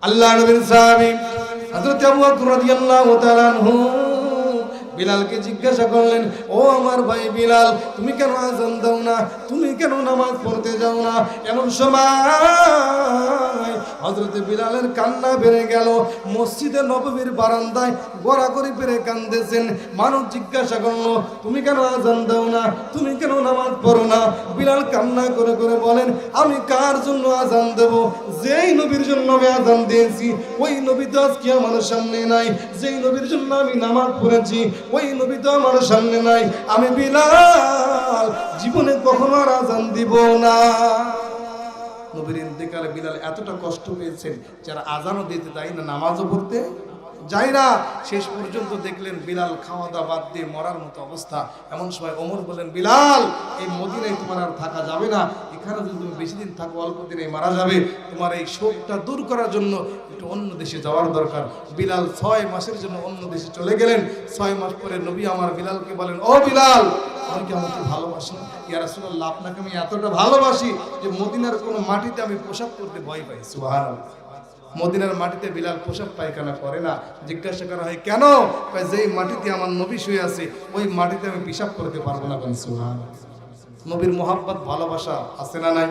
আল্লাহ নবীর সাহাবী হযরত আবু বকর রাদিয়াল্লাহু তাআলা আনহু বিলালকে জিজ্ঞাসা করলেন, ও আমার ভাই বিলাল, তুমি কেন আযান দাও না, তুমি কেন নামাজ পড়তে যাও না? এমন সময় হযরত বিলালের কান্না বেড়ে গেল। মসজিদে নববীর বারান্দায় গড়াগড়ি পেরে কাঁদতেছেন। মানুষ জিজ্ঞাসা করলো, তুমি কেন আযান দাও না, তুমি কেন নামাজ পড়ো না? বিলাল কান্না করে করে বলেন, আমি কার জন্য আযান দেব? যেই নবীর জন্য আমি আযান দিয়েছি ওই নবী তো আজকে আমার সামনে নাই। যেই নবীর জন্য আমি নামাজ পড়েছি ওই নবী তো আমার সামনে নাই। আমি বিলাল জীবনে কখনো আর আযান দিব না। নবীর ইন্তেকালে বিলাল এতটা কষ্ট পেয়েছেন, যারা আযানও দিতে যায় না, নামাজও পড়তে যায় না। শেষ পর্যন্ত দেখলেন বিলাল খাওয়া দাওয়া বাদ দিয়ে মরার মতো অবস্থা। এমন সময় ওমর বলেন, বিলাল এই মদিনায় তোমার আর থাকা যাবে না, এখানে যদি তুমি বেশি দিন থাকো অল্প দিনে মারা যাবে। তোমার এই শোকটা দূর করার জন্য একটু অন্য দেশে যাওয়ার দরকার। বিলাল 6 মাসের জন্য অন্য দেশে চলে গেলেন। 6 মাস পরে নবী আমার বিলালকে বলেন, ও বিলাল, আপনি কি আমাকে ভালোবাসেন? ইয়া রাসূলুল্লাহ, আপনাকে আমি এতটা ভালোবাসি যে মদিনার কোনো মাটিতে আমি পোশাক করতে ভয় পাই। সুবহানাল্লাহ। মদিনার মাটিতে বিলাল পোশাক পায়খানা করে না। জিজ্ঞাসা করা হয়, কেন? যেই মাটিতে আমার নবী শুয়ে আছে ওই মাটিতে আমি পেশাব করতে পারবো না। সুবহানাল্লাহ। নবীর মোহাব্বত ভালোবাসা আছে না নাই?